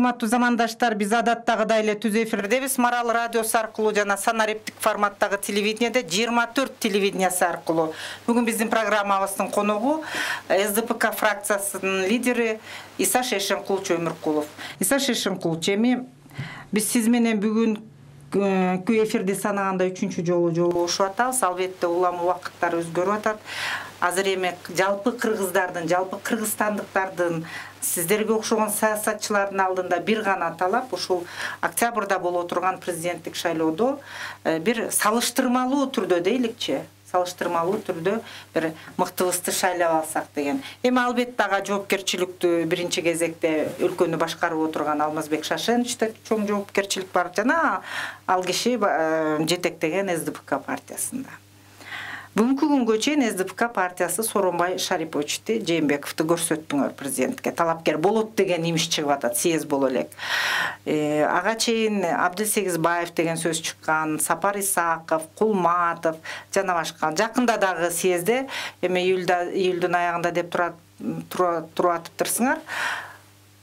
Урматтуу замандаштар, биз адаттагыдай эле түз эфирдебиз. Марал радиосу аркылуу жана санариптик форматтагы телевидениеде 24 телевидениясы аркылуу. Бүгүн биздин программабыздын коногу СДПК фракциясынын лидери Иса Шешенкулович Өмүркулов. Иса Шешенкулович, эми биз сиз менен бүгүн эфирде санаганда 3-чү жолу жолугушуп атабыз. Албетте улам убакыттар өзгөрүп атат. Азыр эми жалпы кыргыздардын, жалпы кыргызстандыктардын сиздерге окшогон саясатчылардын алдында бир гана талап, ушул октябрда боло турган президенттик шайлоодо бир салыштырмалуу түрдө дейликчи, салыштырмалуу түрдө бир мыктыбызды шайлап алсак деген. Эми албетте ага жоопкерчиликтүү биринчи кезекте өлкөнү башкарып отурган Алмазбек Шашеновичте чоң жоопкерчилик бар жана ал киши жетектеген СДПК партиясында. Бүгүнкү күнгө чейин СДПК партиясы Сооронбай Шариповичти Жээнбековду көрсөттүңөр президентке. Талапкер болот деген имиш чыгып атат, съезд боло элек. Ага чейин Абдылсегизбаев деген сөз чыккан, Сапар Исаков, Кулматов жана башка. Жакында дагы съезде, эми июлдун аягында деп туруп атыптырсыңар,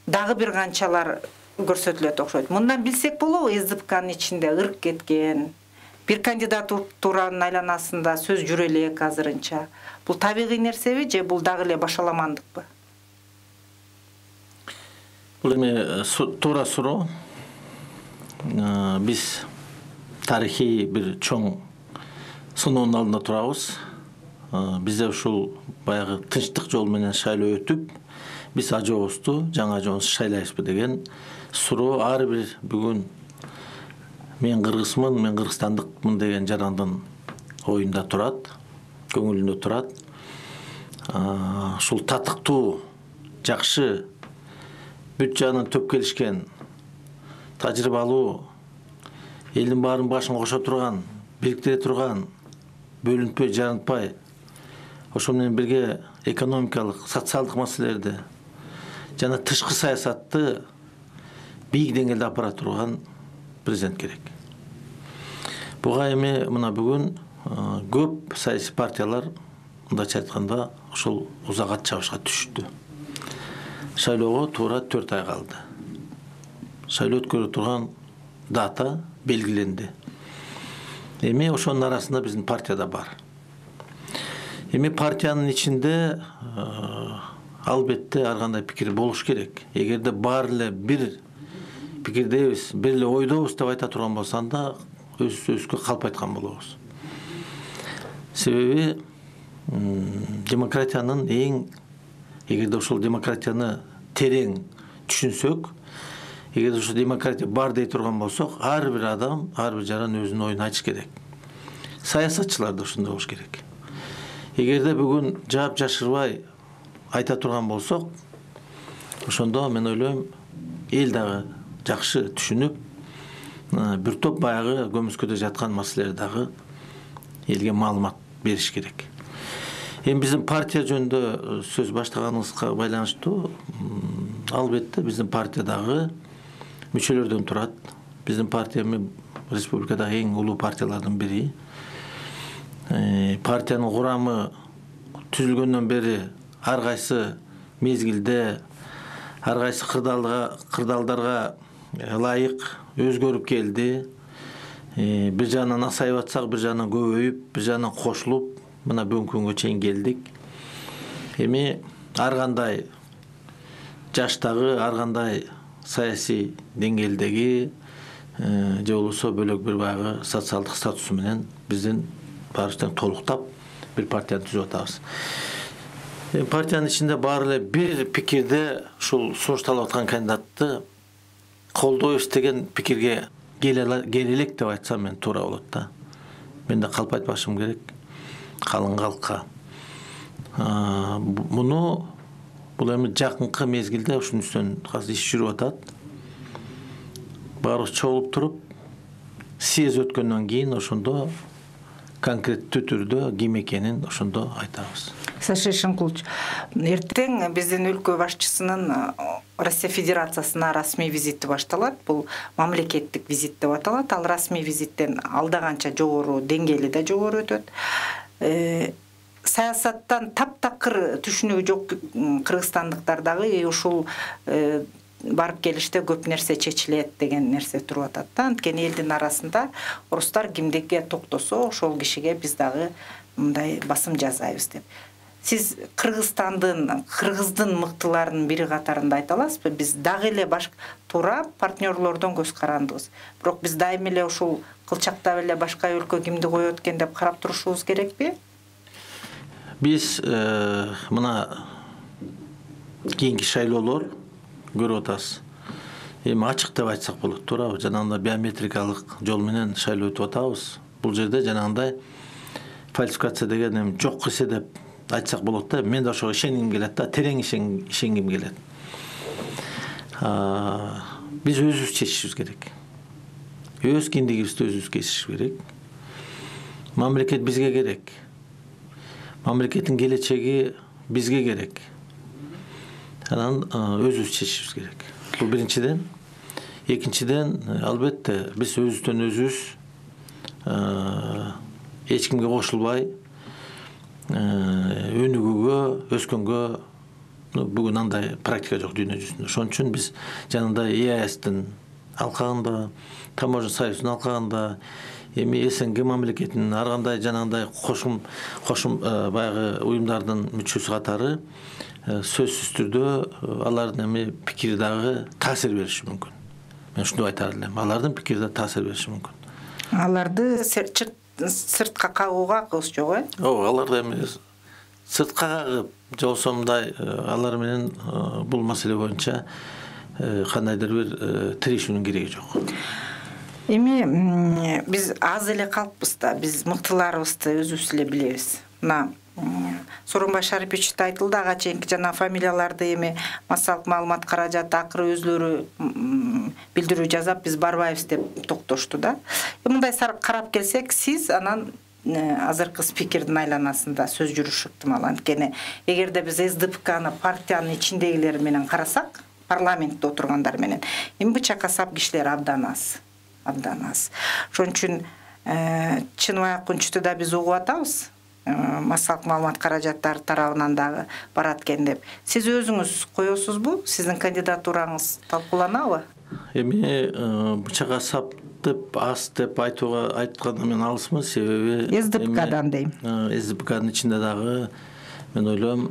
дагы бир канчалар көрсөтүлөт окшойт. Мындан билсек болобу, СДПКнын ичинде ырк кеткен, бир кандидатуранын айланасында сөз жүрө элек азырынча. Бул табигый нерсеби же бул дагы эле башаламандыкпы? Бул эми туура суроо. Биз тарыхый бир чоң сыноонун алдында турабыз. Бизде ушул баягы тынчтык жол менен шайлоо өтүп, биз ажообузду, жаңы ажообузду шайлайбызбы деген суроо ар бир бүгүн мен кыргызмын, мен кыргызстандыкмын деген жарандын оюнда турат, көңүлүндө турат. Ушул татыктуу, жакшы, бүт жаанын төп келишкен, тажрыйбалуу, элдин баарын башын кошо турган, бириктире турган, бөлүнтпөй, жарынтпай, ошо менен бирге экономикалык, социалдык маселелерди жана тышкы саясатты бийик деңгээлде апара турган президент керек. Буга эми мына бүгүн көп саясий партиялар мындайча айтканда ушул узак ат чабышка түштү. Шайлоого туура 4 ай калды. Шайлоо өткөрүлө турган дата белгиленди. Эми ошонун арасында биздин партия да бар. Эми партиянын ичинде албетте ар кандай пикир болуш керек. Эгерде баары эле бир пикирдебиз, бир эле ойдобуз деп айта турган болсонда өз-өзгө калп айткан болобуз. Себеби демократиянын эгерде ушул демократияны терең түшүнсөк, эгерде ушул демократия бар дей турган болсок, ар бир адам, ар бир жаран өзүнүн оюн айтыш керек. Саясатчылар да ушундай болуш керек. Эгерде бүгүн жаап жашырбай айта турган болсок, ошондо мен ойлойм, эл дагы жакшы түшүнүп, бир топ баягы көмүскөдө жаткан маселелер дагы элге маалымат бериш керек. Эми биздин партия жөнүндө сөз баштаганыңызга байланыштуу, албетте биздин партия дагы мүчөлөрдөн турат. Биздин партия республикадагы эң улуу партиялардын бири. Партиянын курамы түзүлгөндөн бери ар кайсы мезгилде, ар кайсы кырдаалдарга ылайык өзгөрүп келди. Бир жагынан асайып атсак, бир жагынан көбөйүп, бир жагынан кошулуп, мына бүгүнкү күнгө чейин келдик. Эми ар кандай жаштагы, ар кандай саясий деңгээлдеги же болбосо бөлөк бир баягы социалдык статусу менен биздин баарыбыз толуктап бир партияны түзүп атабыз. Партиянын ичинде баары эле бир пикирде ушул сунушталып аткан кандидатты колдойбуз деген пикирге келелек деп айтсам мен туура болот да. Мен да калп айтпашым керек калың калкка. Бул эми жакынкы мезгилде ушунун үстүнөн азыр иш жүрүп атат. Баарыбыз чогулуп туруп, съезд өткөндөн кийин ошондо конкреттүү түрдө ким экенин ошондо айтабыз. Шешенкулович, эртең биздин өлкө башчысынын Россия Федерациясына расмий визити башталат. Бул мамлекеттик визит деп аталат. Ал расмий визиттен алдаганча жогору деңгээли да жогору өтөт. Саясаттан таптакыр түшүнүгү жок кыргызстандыктар дагы ушул барып келиште көп нерсе чечилет деген нерсе туруп атат да. Анткени элдин арасында орустар кимдеге токтосо ошол кишиге биз дагы мындай басым жасайбыз деп. Сиз кыргыздын мыктыларынын бири катарында айта аласызбы? Биз дагы эле туура партнерлордон көз карандыбыз. Бирок биз дайым эле ушул кылчактап эле башка өлкө кимди коет экен деп карап турушубуз керекпи? Биз мына кийинки шайлоолор көрүп атабыз. Эми ачык деп айтсак болот, туурабы? Жанагындай биометрикалык жол менен шайлоо өтүп атабыз. Бул жерде жанагындай фальсификация деген эми жок эсе деп айтсак болот да. Мен да ошого ишенгим келет да, терең ишенгим келет. Биз өзүбүз чечишибиз керек. Өз киндигибизди өзүбүз чечишибиз керек. Мамлекет бизге керек. Мамлекеттин келечеги бизге керек. Анан өзүбүз чечишибиз керек. Бул биринчиден. Экинчиден, албетте, биз өзүбүздөн өзүбүз эч кимге кошулбай, өнүгүүгө, өскөнгө бүгүн андай практика жок дүйнө жүзүндө. Ошон үчүн биз жанагындай ЕАЭСтин алкагында, Таможня союзунун алкагында, эми СНГ мамлекетинин ар кандай жанагындай кошум баягы уюмдардын мүчөсү катары сөзсүз түрдө алардын эми пикири дагы таасир бериши мүмкүн. Мен ушуну айтар элем. Алардын пикири да таасир бериши мүмкүн. Аларды сыртка кагууга акыбыз жок, э? Ооба, аларды эми сыртка кагып, же болбосо мындай алар менен бул маселе боюнча кандайдыр бир тирешүүнүн кереги жок. Эми биз аз эле калппыз да, биз мыктыларыбызды өзүбүз эле билебиз. Мына Сооронбай Шарипович айтылды, ага чейинки жана фамилияларды эми массалык маалымат каражаты акыры өзлөрү билдирүү жасап биз барбайбыз деп токтошту да. Мындай карап келсек, сиз анан азыркы спикердин айланасында сөз жүрүш ыктымал. Анткени эгерде биз СДПКны партиянын ичиндегилер менен карасак, парламентте отургандар менен, эми бычакка сап кишилер абдан аз. Ошон үчүн чыныбай акынчты да биз угуп атабыз. Массалык маалымат каражаттары тарабынан дагы барат экен деп. Сиз өзүңүз коесузбу? Сиздин кандидатураңыз талкууланабы? Эми бычакка сап деп, аз деп айтканда мен алысмын, себеби СДПКдан дейм. СДПКнын ичинде дагы мен ойлойм,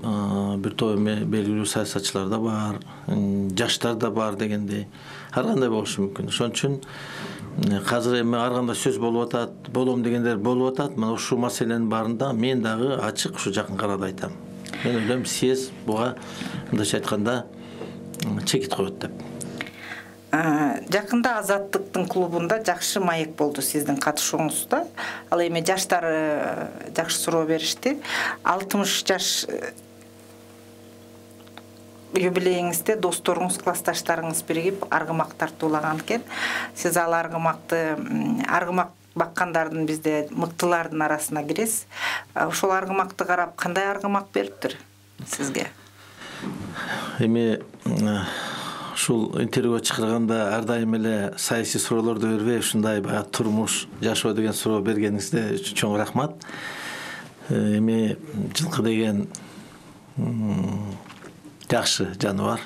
бир топ эми белгилүү саясатчылар да бар, жаштар да бар дегендей. Ар кандай болушу мүмкүн. Ошон үчүн азыр эми ар кандай сөз болуп атат, болом дегендер болуп атат. Мына ушул маселенин барында мен дагы ачык ушу жакын карады айтам. Мен ойлойм, съезд буга мындайча айтканда чекит коет деп. Жакында Азаттыктын клубунда жакшы маек болду сиздин катышууңузда. Ал эми жаштар жакшы суроо беришти. 60 жаш юбилейиңизде досторуңуз, классташтарыңыз биригип аргымак тартуулаган экен. Сиз ал аргымак баккандардын бизде мыктылардын арасына киресиз. Ошол аргымакты карап кандай аргымак бериптир сизге? Эми ушул интервьюга чакырганда ар дайым эле саясий суроолорду бербей, ушундай баягы турмуш, жашоо деген суроо бергениңизде чоң рахмат. Эми жылкы деген жакшы жаныбар.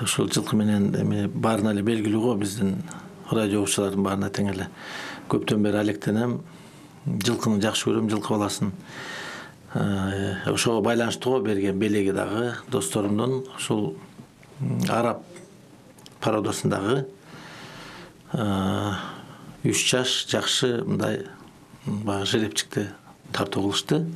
Ушул жылкы менен эми баарына эле белгилүү го, биздин радио угуучулардын баарына тең эле. Көптөн бери алектенем, жылкыны жакшы көрөм, жылкы баласын. Ошого байланыштуу берген белеги дагы досторумдун ушул араб пародасындагы 3 жаш жакшы мындай жерепчикти тартуу кылышты.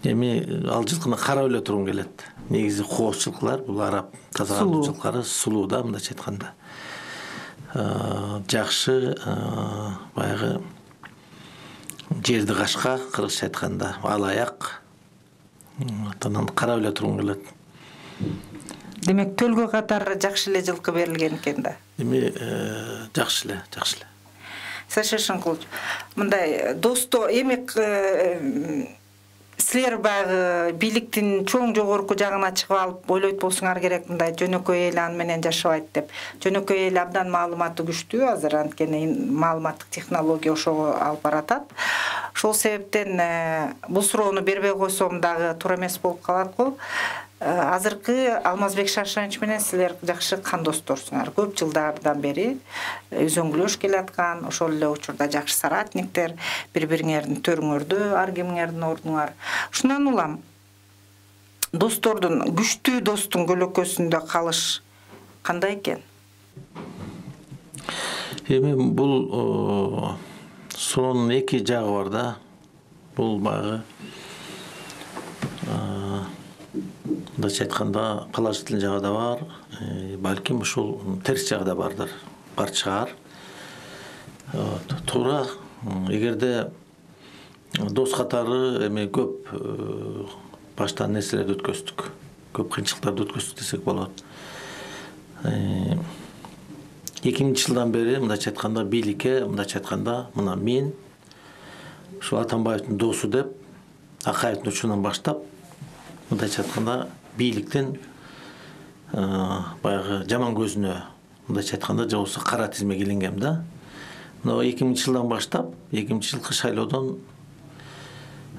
Эми ал жылкыны карап эле тургум келет. Негизи кооз жылкылар, бул араб таза жылкылары сулуу да, мындайча айтканда. Жакшы баягы жерди кашка, кыргызча айтканда алаяк. Атынан карап эле тургум келет. Демек төлгө катары жакшы эле жылкы берилген экен да. Эми жакшы эле. Сашешин кылч. Мындай досто эми силер баягы бийликтин чоң жогорку жагына чыгып алып ойлойт болсуңар керек, мындай жөнөкөй эл аны менен жашабайт деп. Жөнөкөй эл абдан маалыматы күчтүү азыр, анткени маалыматтык технология ошого алып баратат. Ошол себептен бул суроону бербей койсом дагы туура эмес болуп калат го. Азыркы Алмазбек Шаршанович менен силер жакшы кан досторсуңар. Көп жылдардан бери өзөңгүлөш келаткан, ошол эле учурда жакшы соратниктер, бири-бириңердин төрүңөрдө ар кимиңердин ордуңар. Ушундан улам достордун, күчтүү достун көлөкөсүндө калыш кандай экен? Эми бул сонун эки жагы бар да. Бул багы мындайча айтканда калаждын жагы да бар, балким ушул терс жагы да бардыр, бар чыгар. Туура, эгерде дос катары эми көп баштан нерселерди өткөздүк, көп кыйынчылыктарды өткөздүк десек болот. 2000 жылдан бери мындайча айтканда бийликке, мындайча айтканда мына мен ушул Атамбаевдин досу деп Акаевдин учурунан баштап мындайча айтканда бийликтин баягы жаман көзүнө мындайча айтканда же болбосо кара тизмеге илингем да. Мына 2000 жылдан баштап 2000 жылкы шайлоодон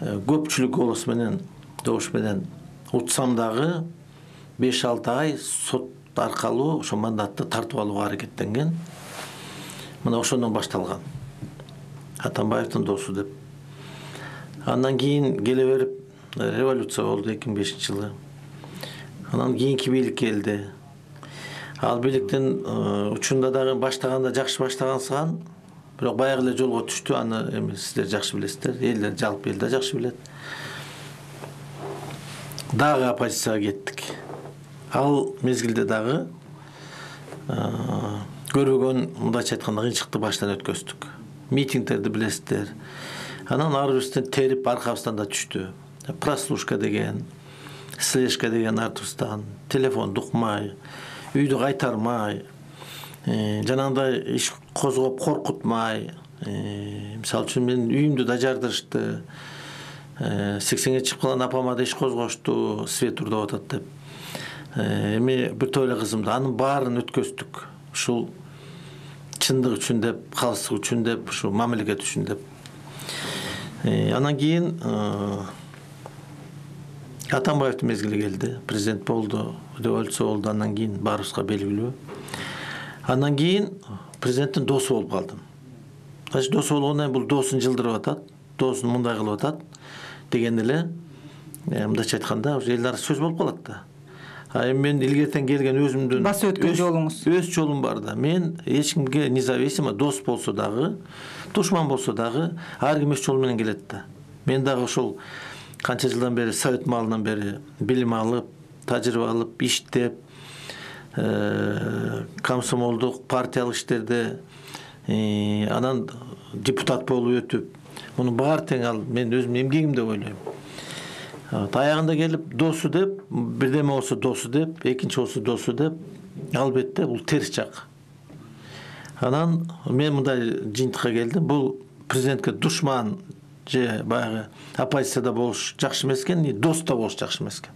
көпчүлүк голос менен добуш менен утсам дагы 5-6 ай сот аркылуу ошо мандатты тартып алууга аракеттенген. Мына ошондон башталган. Атамбаевдин досу деп. Андан кийин келе берип революция болду 2005 жылы. Анан кийинки бийлик келди. Ал бийликтин учурунда дагы баштаганда жакшы баштагансыган, бирок баягы эле жолго түштү. Аны эми сиздер жакшы билесиздер. Элдер, жалпы эл да жакшы билет. Дагы оппозицияга кеттик. Ал мезгилде дагы көрбөгөн мындайча айтканда кыйынчылыкты баштан өткөздүк. Митингдерди билесиздер. Анан ар бирибизден терип аркабыздан да түштү. Прослушка деген, слежка деген артыбыздан, телефонду укмай, үйдү кайтармай, жанагындай иш козгоп коркутмай. Мисалы үчүн мен үйүмдү да жардырышты. 80-ге чыгып калган апама да иш козгошту, свет урдап атат деп. Эми бир тойлы кызымды, анын баарын өткөздүк. Ушул чындык үчүн деп, калыстык үчүн деп, ушул мамлекет үчүн деп. Анан кийин Атамбаевдин мезгили келди, президент болду, революция болду, андан кийин баарыбызга белгилүү. Андан кийин президенттин досу болуп калдым. Значит, досу болгондон кийин бул досун жылдырып атат, досун мындай кылып атат деген эле мындайча айтканда эл арасы сөз болуп калат да. Эми мен илгертен келген өзүмдүн баса өткөн жолуңуз. Өз жолум бар да. Мен эч кимге независимо дос болсо дагы, душман болсо дагы ар ким өз жолу менен келет да. Мен дагы ошол канча жылдан бери совет маалынан бери билим алып, тажрыйба алып, иштеп, комсомолдук, партиялык иштерде, анан депутат болуп өтүп, мунун баары тең ал мен өзүмдүн эмгегим деп ойлойм. Аягында келип досу деп, бирдеме болсо досу деп, экинчи болсо досу деп, албетте бул терс жак. Анан мен мындай жыйынтыкка келдим. Бул президентке душман же баягы оппозицияда болуш жакшы эмес экен, дос да болуш жакшы эмес экен.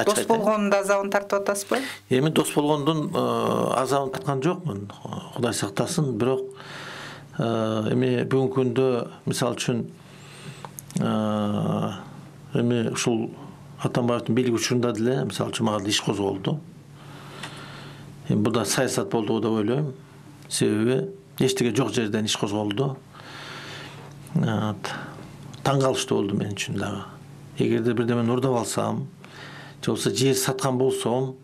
Дос болгондо азабын тартып атасызбы? Эми дос болгондун азабын тарткан жокмун. Кудай сактасын, бирок эми бүгүнкү күндө мисалы үчүн эми ушул Атамбаевдин бийлик учурунда деле мисалы үчүн мага иш козголду. Эми бул да саясат болду деп ойлойм. Себеби эчтеке жок жерден иш козголду. Таң калыштуу болду мен үчүн дагы. Эгерде бирдемени урдап алсам, же болбосо жер саткан болсом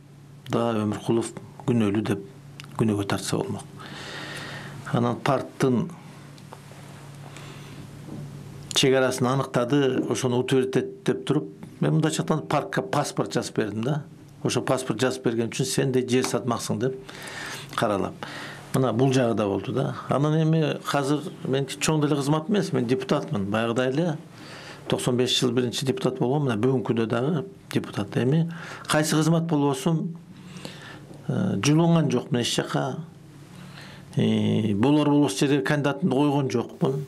да Өмүркулов күнөөлүү деп күнөөгө тартса болмок. Анан парктын чек арасын аныктады, ошону утвердить деп туруп, мен мындайча айтканда паркка паспорт жазып бердим да. Ошо паспорт жазып берген үчүн сен де жер сатмаксың деп каралап. Мына бул жагы да болду да. Анан эми азыр мен чоң деле кызмат эмес, мен депутатмын. Баягыдай эле 95 жыл биринчи депутат болгом, мына бүгүнкү күндө дагы депутат. Эми кайсы кызмат болбосун жулунган жокмун эч жака. Болор болбос жерге кандидатымды койгон жокмун.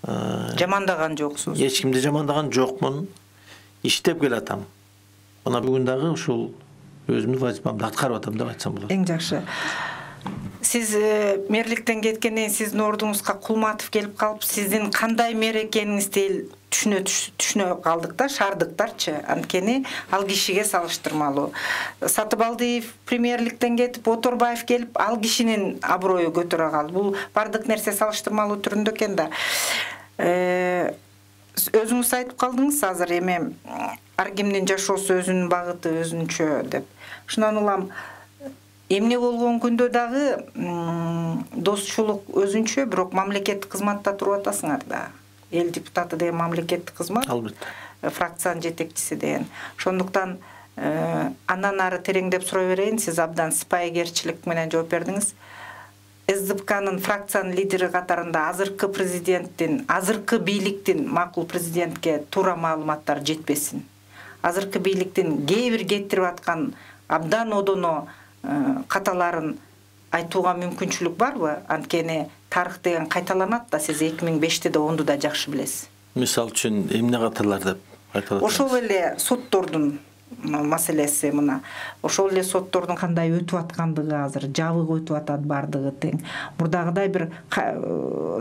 Жамандаган жоксуз. Эч кимди жамандаган жокмун. Иштеп келатам. Мына бүгүн дагы ушул өзүмдүн вазифамды аткарып атам деп айтсам болот. Эң жакшы. Сиз мэрликтен кеткенден сиздин ордуңузга Кулматов келип калып, сиздин кандай мэр экениңизди түшүнө калдык да, шаардыктарчы. Анткени ал кишиге салыштырмалуу. Сатыбалдиев премьерликтен кетип, Оторбаев келип, ал кишинин аброю көтөрө калды. Бул бардык нерсе салыштырмалуу түрүндө экен да. Өзүңүз айтып калдыңыз азыр эме ар кимдин жашоосу өзүнүн багыты өзүнчө деп. Шундан улам эмне болгон күндө дагы досчулук өзүнчө, бирок мамлекеттик кызматта туруп атасыңар да. Эл депутаты деген мамлекеттик кызмат. Албетте. Фракциянын жетекчиси деген. Ошондуктан андан ары тереңдеп сурай берейин, сиз абдан сыпайыгерчилик менен жооп бердиңиз. СДПКнын фракциянын лидери катарында азыркы президенттин, азыркы бийликтин макул президентке туура маалыматтар жетпесин. Азыркы бийликтин кээ бир кетирип аткан абдан одоно каталарын айтууга мүмкүнчүлүк барбы? Анткени тарых деген кайталанат да, сиз 2005-те да 10-ду да жакшы билесиз. Мисал үчүн эмне каталар деп айтып атасыз? Ошол эле соттордун маселеси мына. Ошол эле соттордун кандай өтүп аткандыгы азыр жабык өтүп атат бардыгы тең. Мурдагыдай бир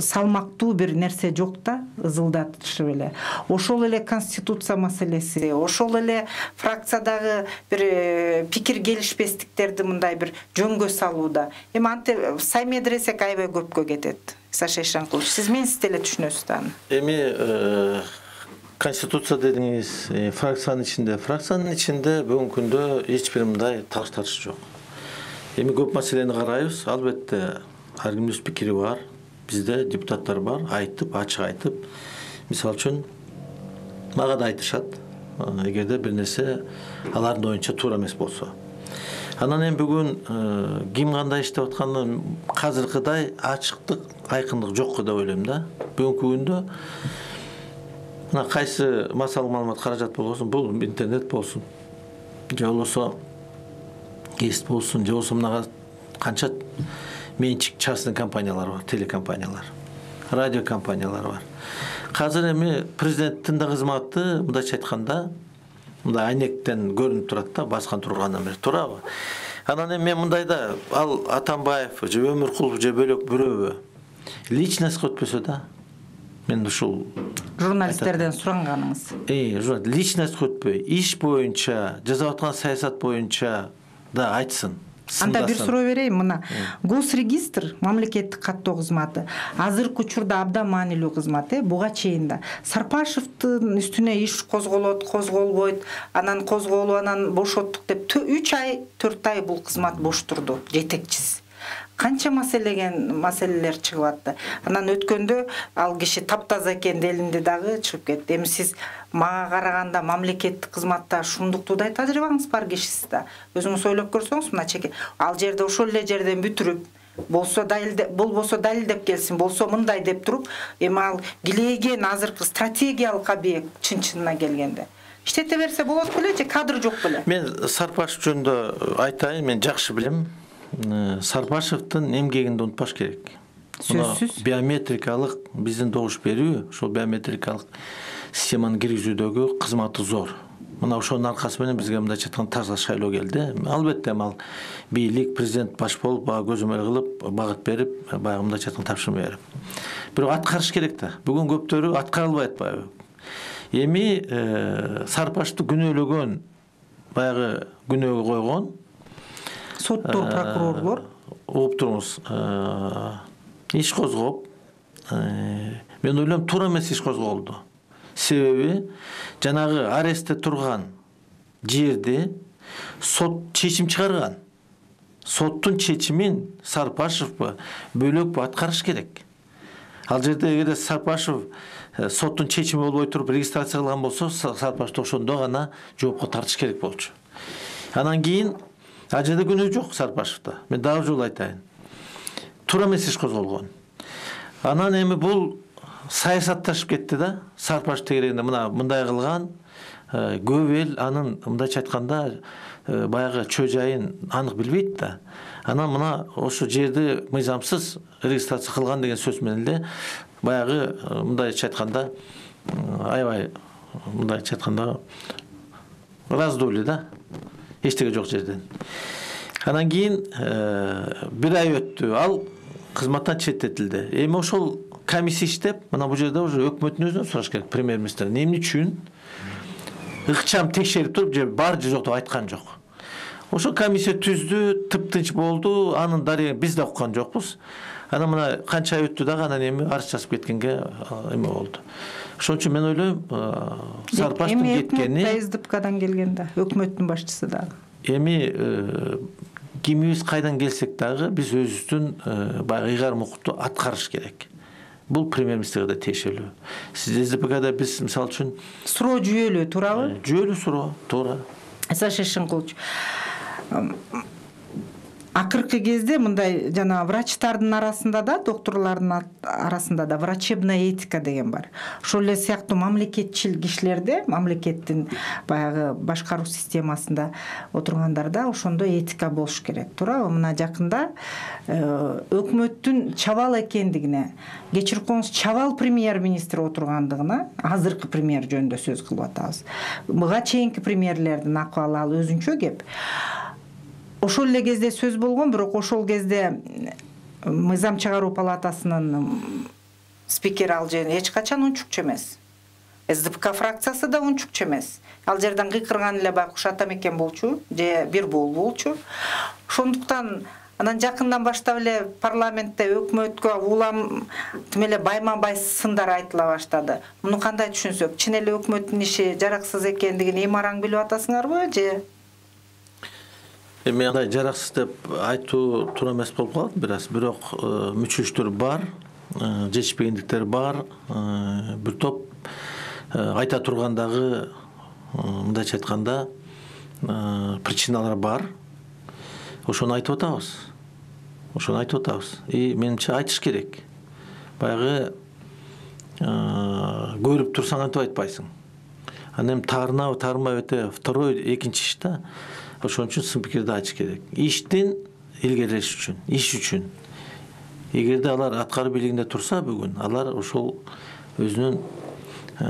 салмактуу бир нерсе жок да, ызылдатышып эле. Ошол эле конституция маселеси, ошол эле фракциядагы бир пикир келишпестиктерди мындай бир жөнгө салууда. Эми анте сай медресек аябай көпкө кетет. Саша Ишанкулович, сиз менсиз деле түшүнөсүз да. Эми Конституция дедиңиз, фракциянын ичинде бүгүнкү күндө эч бир мындай талаш жок. Эми көп маселени карайбыз, албетте ар кимдин өз пикири бар. Бизде депутаттар бар, айтып, ачык айтып. Мисал үчүн мага да айтышат, эгерде бир нерсе алардын оюнча туура эмес болсо. Анан эми бүгүн ким кандай иштеп атканы азыркыдай ачыктык, айкындык жок деп ойлойм да. Бүгүнкү күндө мына кайсы массалык маалымат каражат болсун, бул интернет болсун, же болбосо эст болсун, же болбосо мына канча менчик частный компаниялар бар, телекомпаниялар, радио компаниялар бар. Азыр эми президенттин да кызматы мындайча айтканда мындай айнектен көрүнүп турат да, баскан тургандан бери, туурабы? Анан эми мен мындайда ал Атамбаев же Өмүркулов же бөлөк бирөбү личностька өтпөсө да, мен ушул журналисттерден суранганыңыз. Личностька өтпөй, иш боюнча, жасап аткан саясат боюнча да айтсын. Анда бир суроо берейин, мына Госрегистр мамлекеттик каттоо кызматы азыркы учурда абдан маанилүү кызмат, буга чейин да Сарпашевдин үстүнө иш козголот, козголбойт, анан козголуп анан бошоттук деп 3 ай, 4 ай бул кызмат бош турду, жетекчиси. Канча маселелер чыгып атты. Анан өткөндө ал киши таптаза экен делинди дагы чыгып кетти. Эми сиз мага караганда мамлекеттик кызматта шундуктуудай тажрыйбаңыз бар кишисиз да. Өзүңүз ойлоп көрсөңүз, мына чеке ал жерде ошол эле жерден бүтүрүп, болсо далилдеп келсин, болсо мындай деп туруп, эми ал килейген азыркы стратегиялык объект чын-чынына келгенде иштете берсе болот беле же кадр жок беле? Мен Сарпашев жөнүндө айтайын, мен жакшы билем. Сарпашевдин эмгегинди унутпаш керек. Сөзсүз. Биометрикалык биздин добуш берүү, ошол биометрикалык системаны киргизүүдөгү кызматы зор. Мына ошонун аркасы менен бизге мындайча айтканда таза шайлоо келди. Албетте ал бийлик, президент баш болуп, бага көзөмөл кылып, багыт берип, баягы мындайча айтканда тапшырма берип. Бирок аткарыш керек да. Бүгүн көптөрү аткарылбай атпайбы? Эми Сарпашевди күнөөлөгөн, баягы күнөөгө койгон соттор, прокурорлор угуп туруңуз, иш козгоп, мен ойлойм туура эмес иш козголду. Себеби жанагы арестте турган жерде сот чечим чыгарган. Соттун чечимин Сарпашевпи бөлөкпү аткарыш керек. Ал жерде эгерде Сарпашев соттун чечими болбой туруп регистрация кылган болсо, Сарпашев ошондо гана жоопко тартыш керек болчу. Анан кийин ал жерде күнөө жок Сарпашевда. Мен дагы жолу айтайын. Туура эмес иш козголгон. Анан эми бул саясатташып кетти да. Сарпашев тегерегинде мындай кылган, көп эл анын мындайча айтканда баягы чөө жайын анык билбейт да. Анан мына ошо жерди мыйзамсыз регистрация кылган деген сөз менен эле баягы мындайча айтканда аябай мындайча айтканда раздули да. Эчтеге жок жерден. Анан кийин бир ай өттү, ал кызматтан четтетилди. Эми ошол комиссия иштеп, мына бул жерде уже өкмөттүн өзүнөн сураш керек, премьер-министрден. Эмне үчүн ыкчам текшерип туруп, же бар же жок деп айткан жок. Ошо комиссия түздү, тыптынч болду, анын дарегин биз да уккан жокпуз. Анан мына канча ай өттү дагы, анан эми арыз жазып кеткенге эме болду. Ошон үчүн мен ойлойм, Сарыпаштын кеткени... Эми СДПКдан келген да, өкмөттүн башчысы дагы. Эми кимибиз кайдан келсек дагы, биз өзүбүздүн баягы ыйгарым укукту аткарыш керек. Бул премьер-министрге да тиешелүү. Сиз СДПКда биз мисалы үчүн суроо жүйөлүү, туурабы? Жүйөлүү суроо, туура. Саша Шынкулович, акыркы кезде мындай жана врачтардын арасында да, докторлордун арасында да врачебная этика деген бар. Ошол эле сыяктуу мамлекетчил кишилерде, мамлекеттин баягы башкаруу системасында отургандарда ошондой этика болуш керек. Туурабы? Мына жакында өкмөттүн чабал экендигине, кечирип коюңуз, чабал премьер-министр отургандыгына, азыркы премьер жөнүндө сөз кылып атабыз. Буга чейинки премьерлердин акыбалы ал өзүнчө кеп. Ошол эле кезде сөз болгон, бирок ошол кезде Мыйзам чыгаруу палатасынын спикери ал жерде эч качан унчукчу эмес. СДПК фракциясы да унчукчу эмес. Ал жерден кыйкырган эле байкуш Атамекен болчу, же бир бул болчу. Ошондуктан анан жакындан баштап эле парламентте өкмөткө улам эле байма-бай сындар айтыла баштады. Муну кандай түшүнсөк, чын эле өкмөттүн иши жараксыз экендигин эми-араң билип атасыңарбы, же? Эми андай жараксыз деп айтуу туура эмес болуп калат бир аз, бирок мүчүлүштөр бар, жетишпегендиктер бар, бир топ айта тургандагы, мындайча айтканда, причиналар бар. Ошону айтып атабыз. И менимче айтыш керек. Баягы көрүп турсаң антип айтпайсың. Анан таарынабы, таарынбайбы өтө второй, экинчи иш да. Ошон үчүн сын пикирди айтыш керек. Иштин илгерилеш үчүн, иш үчүн. Эгерде алар аткаруу бийлигинде турса бүгүн, алар ошол өзүнүн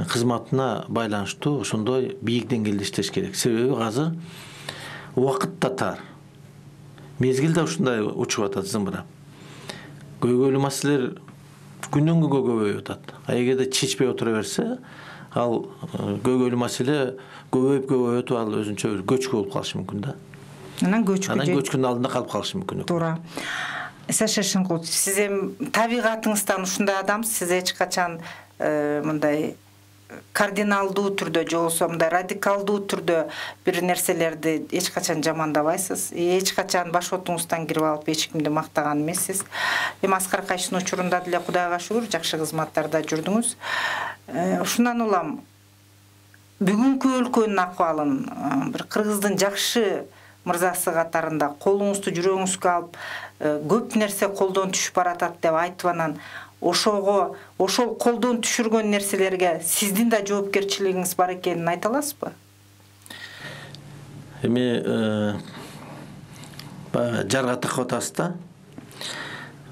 кызматына байланыштуу ошондой бийик деңгээлде иштеш керек. Себеби азыр убакыт да тар. Мезгил да ушундай учуп атат зымырап. Көйгөйлүү маселелер күндөн күнгө көбөйүп атат. Эгерде чечпей отура берсе, ал көйгөйлүү маселе көбөйүп ал өзүнчө бир көчкү болуп калышы мүмкүн да. Анан көчкүнүн алдында калып калышы мүмкүн. Туура. Саша Шынкулович, сиз эми табигатыңыздан ушундай адамсыз, сиз эч качан мындай кардиналдуу түрдө же болбосо мындай радикалдуу түрдө бир нерселерди эч качан жамандабайсыз. Эч качан баш отуңуздан кирип алып эч кимди мактаган эмессиз. Эми Аскар Кайшын учурунда деле Кудайга шүгүр жакшы кызматтарда жүрдүңүз. Ушундан улам бүгүнкү өлкөнүн акыбалын бир кыргыздын жакшы мырзасы катарында колуңузду жүрөгүңүзгө алып көп нерсе колдон түшүп баратат деп айтып, анан ошол колдон түшүргөн нерселерге сиздин да жоопкерчилигиңиз бар экенин айта аласызбы? Эми жарга такып атасыз да.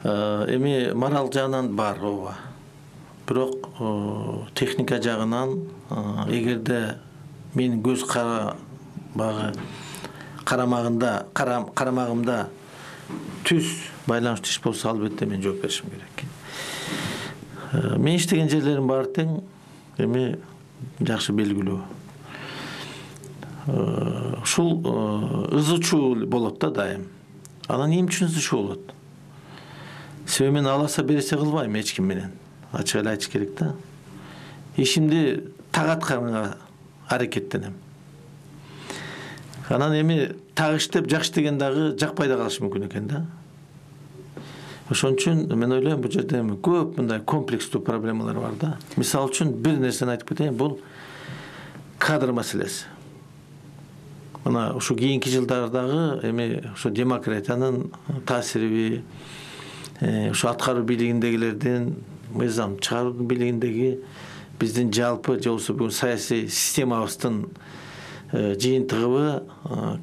Эми морал жагынан бар ооба. Бирок техника жагынан эгерде менин көз карамагымда түз байланыштуу иш болсо, албетте мен жооп беришим керек. Мен иштеген жерлерим баары тең, эми жакшы белгилүү. Ушул ызы чуу болот да дайым. Анан эмне үчүн ызы чуу болот? Себеби мен аласа бересе кылбайм эч ким менен. Ачык эле айтыш керек да. Ишимди так аткарганга аракеттенем. Анан эми так иштеп жакшы деген дагы жакпай да калышы мүмкүн экен да. Ошон үчүн мен ойлойм, бул жерде көп мындай комплекстүү проблемалар бар да. Мисалы үчүн бир нерсени айтып кетейин, бул кадр маселеси. Мына ушу кийинки жылдардагы эми ушу демократиянын таасириби, ушу аткаруу бийлигиндегилердин, мыйзам чыгаруу бийлигиндеги биздин жалпы же болбосо бүгүн саясий системабыздын жыйынтыгыбы,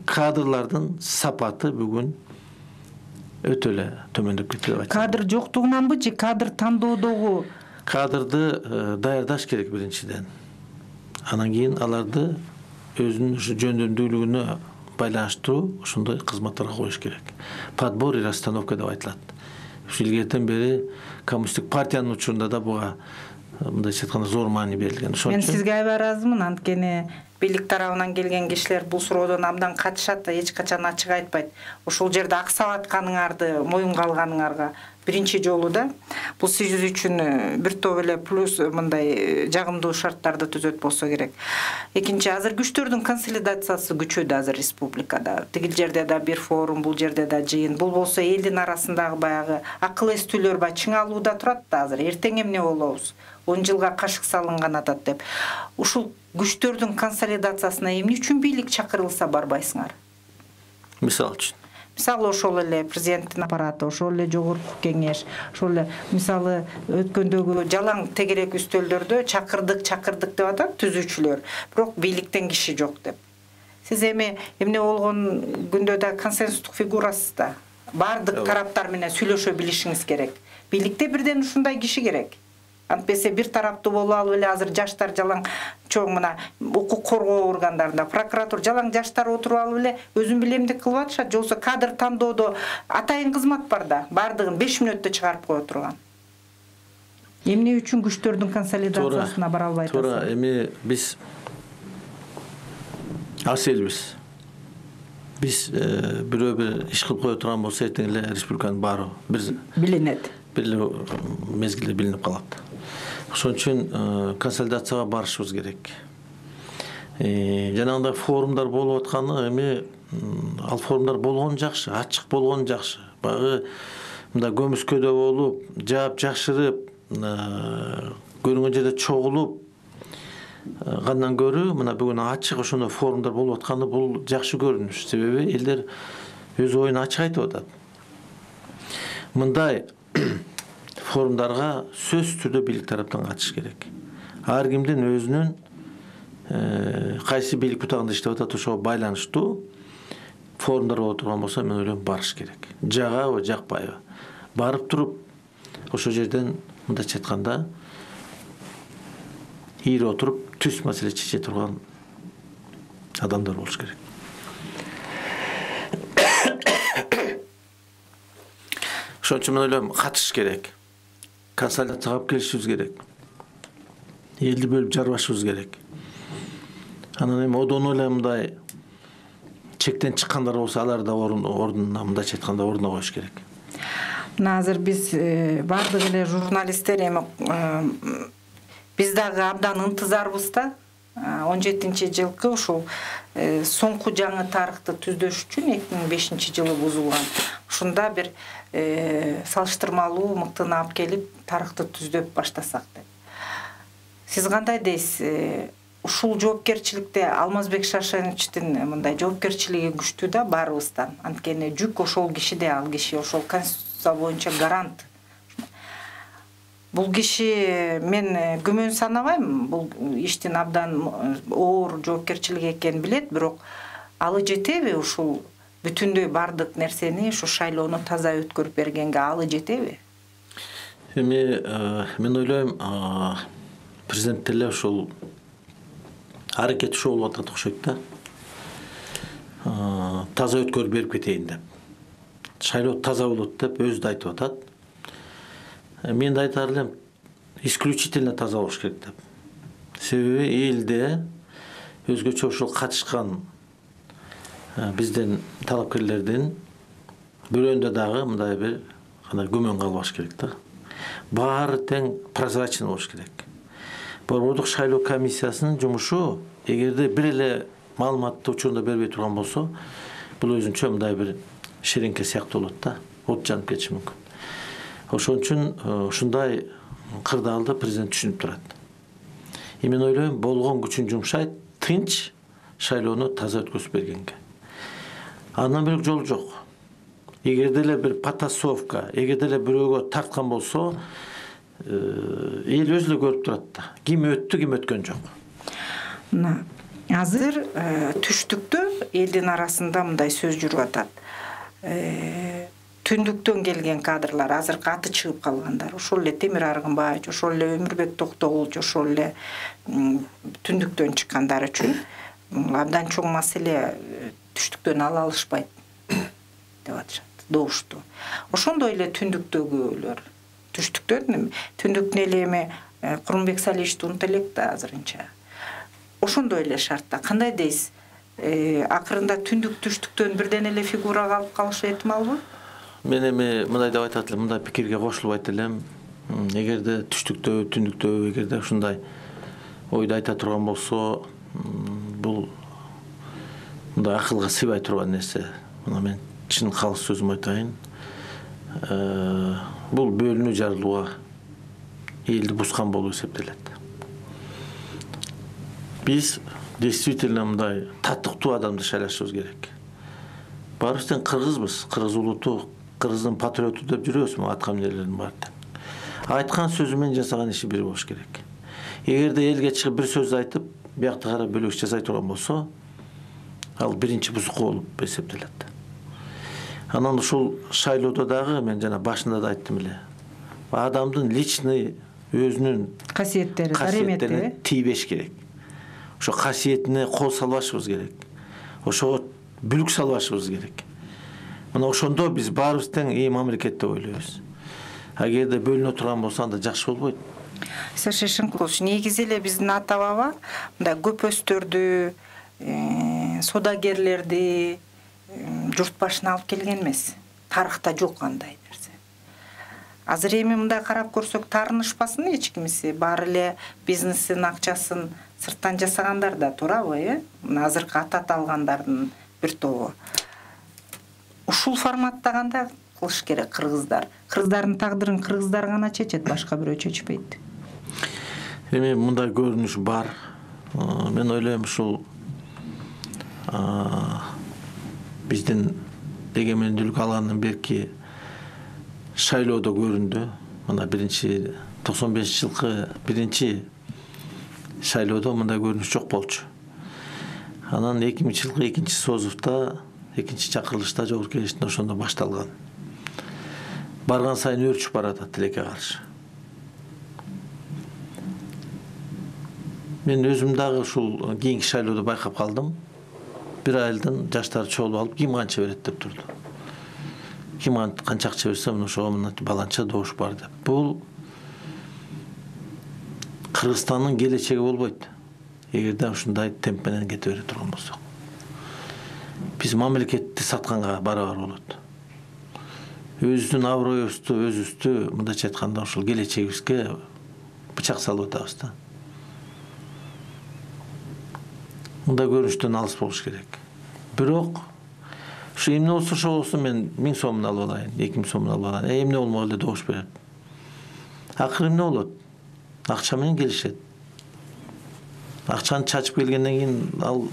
кадрлардын сапаты бүгүн өтө эле төмөндөп кетти деп айтсам. Кадр жоктугунанбы же кадр тандоодогу? Кадрды даярдаш керек биринчиден. Анан кийин аларды өзүнүн жөндөмдүүлүгүнө байланыштыруу ошондой кызматтарга коюш керек. Подбор и расстановка деп айтылат. Ушу илгертен бери коммунисттик партиянын учурунда да буга мындайча айтканда зор маани берилген. Мен сизге аябай ыраазымын, анткени бийлик тарабынан келген кишилер бул суроодон абдан катышат да, эч качан ачык айтпайт. Ошол жерде аксап атканыңарды моюнга алганыңарга биринчи жолу да бул сиз үчүн бир топ эле плюс мындай жагымдуу шарттарды түзөт болсо керек. Экинчи, азыр күчтөрдүн консолидациясы күчөдө азыр республикада. Тигил жерде да бир форум, бул жерде да жыйын. Бул болсо элдин арасындагы баягы акыл эстүүлөр баягы чыңалууда турат да азыр. Эртең эмне болобуз? 10 жылга кашык салынган атат деп. Ушул күчтөрдүн консолидациясына эмне үчүн бийлик чакырылса барбайсыңар? Мисал үчүн. Мисалы ошол эле президенттин аппараты, ошол эле жогорку кеңеш, ошол эле мисалы өткөндөгү жалаң тегерек үстөлдөрдө чакырдык деп атат түзүүчүлөр, бирок бийликтен киши жок деп. Сиз эмне болгон күндө да консенсустук фигурасыз да. Бардык тараптар менен сүйлөшө билишиңиз керек. Бийликте бирден ушундай киши керек. Антпесе бир тараптуу болуп алып эле азыр жаштар жалаң чоң мына укук коргоо органдарында, прокуратура жалаң жаштар отуруп алып эле өзүн билемдик кылып атышат, жолсо кадр тандоодо атайын кызмат бар да, бардыгын 5 мүнөттө чыгарып кое турган. Эмне үчүн күчтөрдүн консолидациясына бара албайт? Туура, эми биз аз элбиз. Биз бирөө бир иш кылып кое турган болсо эртең эле республиканын баары бир билинет. Бир мезгилде билинип калат. Ошон үчүн консолидацияга барышыбыз керек. Жанагындай форумдар болуп атканы эми ал форумдар болгон жакшы, ачык болгон жакшы. Багы мындай көмүскөдө болуп, жаап жакшырып, көрүнгөн жерде чогулуп кандан көрүү мына бүгүн ачык ошондой форумдар болуп атканы бул жакшы көрүнүш. Себеби элдер өз оюн ачык айтып атат. Мындай форумдарга сөз түрдө бийлик тараптан катышыш керек. Ар кимдин өзүнүн кайсы бийлик бутагында иштеп атат ошого байланыштуу форумдар боло турган болсо мен ойлойм барыш керек. Жагабы, жакпайбы. Барып туруп ошол жерден мындайча айтканда ийри отуруп түз маселе чече турган адамдар болуш керек. Ошон үчүн мен ойлойм катышыш керек. Консолидацияга алып келишибиз керек. Элди бөлүп жарбашыбыз керек. Анан эми одон эле мындай чектен чыккандар болсо алар да ордуна мындайча айтканда ордуна коюш керек. Мына азыр биз бардык эле журналисттер эми биз дагы абдан ынтызарбыз да. 17-жылкы ушул соңку жаңы тарыхты түздөш үчүн 2005-жылы бузулган. Ушунда бир салыштырмалуу мыктыны алып келип тарыхты түздөп баштасак деп. Сиз кандай дейсиз? Ушул жоопкерчиликте Алмазбек Шашеновичтин мындай жоопкерчилиги күчтүү да баарыбыздан. Анткени жүк ошол кишиде, ал киши ошол конституция боюнча гарант. Бул киши мен күмөн санабайм, бул иштин абдан оор жоопкерчилик экенин билет, бирок алы жетеби ушул бүтүндөй бардык нерсени ушу шайлоону таза өткөрүп бергенге алы жетеби? Эми мен ойлойм президент деле ушул аракет ушул болуп атат окшойт да. Таза өткөрүп берип кетейин деп. Шайлоо таза болот деп өзү да айтып атат. Мен да айтар элем исключительно таза болуш керек деп. Себеби элде өзгөчө ушул катышкан бизден талапкерлердин бирөөндө дагы мындай бир кандай күмөн калбаш керек да. Баары тең прозрачный болуш керек. Борбордук шайлоо комиссиясынын жумушу эгерде бир эле маалыматты учурунда бербей турган болсо, бул өзүнчө мындай бир шереңке сыяктуу болот да. От жанып кетиши мүмкүн. Ошон үчүн ушундай кырдаалды президент түшүнүп турат. Мен ойлойм болгон күчүн жумшайт, тынч шайлоону таза өткөзүп бергенге. Андан бирок жол жок. Эгерде эле бир потасовка, эгерде эле бирөөгө тарткан болсо, эл өзү эле көрүп турат да. Ким өттү, ким өткөн жок. Мына азыр түштүктө элдин арасында мындай сөз жүрүп атат. Түндүктөн келген кадрлар, азыркы аты чыгып калгандар, ошол эле Темир Аргынбаев, ошол эле Өмүрбек Токтогул, ошол эле түндүктөн чыккандар үчүн абдан чоң маселе түштүктөн ала алышпайт деп атышат, добушту. Ошондой эле түндүктөгүлөр. Түштүктөн түндүктүн эле эми Курманбек Салишти унута элек да азырынча. Ошондой эле шартта. Кандай дейсиз? Акырында түндүк түштүктөн бирден эле фигурага алып калышы этималбы? Мен эми мындай деп айтат элем, мындай пикирге кошулуп айт элем. Эгерде түштүктө, түндүктө эгерде ушундай ойду айта турган болсо, бул мындай акылга сыйбай турган нерсе. Мына мен чын калыс сөзүм айтайын. Бул бөлүнүү жарылууга, элди бускан болуп эсептелет. Биз действительно мындай татыктуу адамды шайлашыбыз керек. Баарыбыз тең кыргызбыз, кыргыз улуту, кыргыздын патриоту деп жүрөбүз, аткан эмнелердин баары тең. Айткан сөзү менен жасаган иши бир болуш керек. Эгерде элге чыгып бир сөз айтып, биякта карап бөлөк жасай турган болсо, ал биринчи бузуку болуп эсептелет. Анан ушул шайлоодо дагы мен жана башында да айттым эле. Адамдын личный өзүнүн касиеттерине тийбеш керек. Ошо касиетине кол салбашыбыз керек. Ошого бүлүк салбашыбыз керек. Мына ошондо биз баарыбыз тең мамлекет деп ойлойбуз. Эгерде бөлүнө турган болсо анда жакшы болбойт. Саша Шынкулович, негизи эле биздин ата-баба мындай көпөстөрдү, содагерлерди журт башына алып келген эмес. Тарыхта жок андай нерсе. Азыр эми мындай карап көрсөк таарынышпасын эч кимиси, баары эле бизнесин акчасын сырттан жасагандар да туурабы, Мына азыркы атат алгандардын бир тобу. Ушул форматта кандай кылыш керек кыргыздар? Кыргыздардын тагдырын кыргыздар гана чечет, башка бирөө чечпейт. Эми мындай көрүнүш бар. Мен ойлойм ушул биздин эгемендүүлүк алгандан берки шайлоодо көрүндү. Мына 95-жылкы биринчи шайлоодо мындай көрүнүш жок болчу. Анан 2000-жылкы экинчи созувда, экинчи чакырылышта жогорку кеңештин ошондо башталган. Барган сайын өөрчүп баратат тилекке каршы. Мен өзүм дагы ушул кийинки шайлоодо байкап калдым. Бир айылдан жаштар чогулуп алып, ким канча берет деп турду. Ким канча акча берсе, ошого баланча добуш бар деп. Бул Кыргызстандын келечеги болбойт. Эгерде ушундай темп менен кете бере турган болсок. Биз мамлекетти сатканга барабар болот. Өзүбүздүн аброюбузду, өзүбүздү мындайча айтканда ушул келечегибизге бычак салып атабыз да. Мындай көрүнүштөн алыс болуш керек. Бирок ушу эмне болсо ошо болсун, мен 1000 сомун алып алайын, 2000 сомун алып алайын. Эмне болмок эле добуш берет. Акыры эмне болот? Акча менен келишет. Акчаны чачып келгенден кийин ал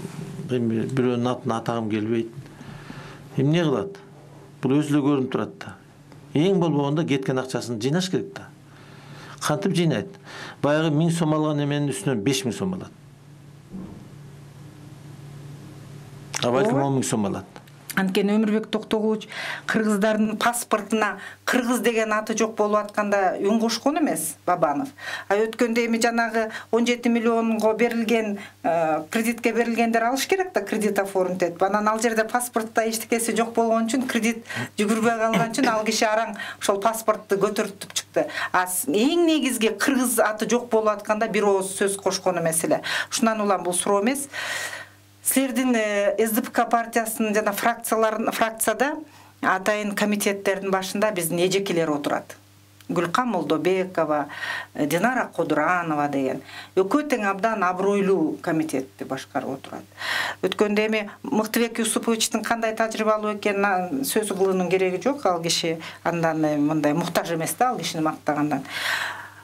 бирөөнүн атын атагым келбейт. Эмне кылат? Бул өзү эле көрүнүп турат да. Эң болбогондо кеткен акчасын жыйнаш керек да. Кантип жыйнайт? Баягы 1000 сом алган эменин үстүнөн 5000 сом алат. Балким 10.000 сом алат. Анткени Өмүрбек Токтогулович кыргыздардын паспортуна кыргыз деген аты жок болуп атканда үн кошкон эмес Бабанов. Өткөндө эми жанагы 17 миллионго берилген кредитке берилгендер алыш керек да, кредит оформить этип. Анан ал жерде паспортто эчтекеси жок болгон үчүн, кредит жүгүрбөй калган үчүн ал киши араң ошол паспортту көтөртүп чыкты. Эң негизги кыргыз аты жок болуп атканда бир ооз сөз кошкон эмес эле. Ушундан улам бул суроо эмес. Силердин СДПК партиясынын жана фракцияда атайын комитеттердин башында биздин эжекелер отурат. Гүлкан Молдобекова, Динара Кодуранова деген. Экөө тең абдан абройлуу комитетти башкарып отурат. Өткөндө эми Мыктыбек Юсуповичтин кандай тажрыйбалуу экенин сөз кылуунун кереги жок. Ал киши андан мындай муктаж эмес да, ал кишини мактагандан.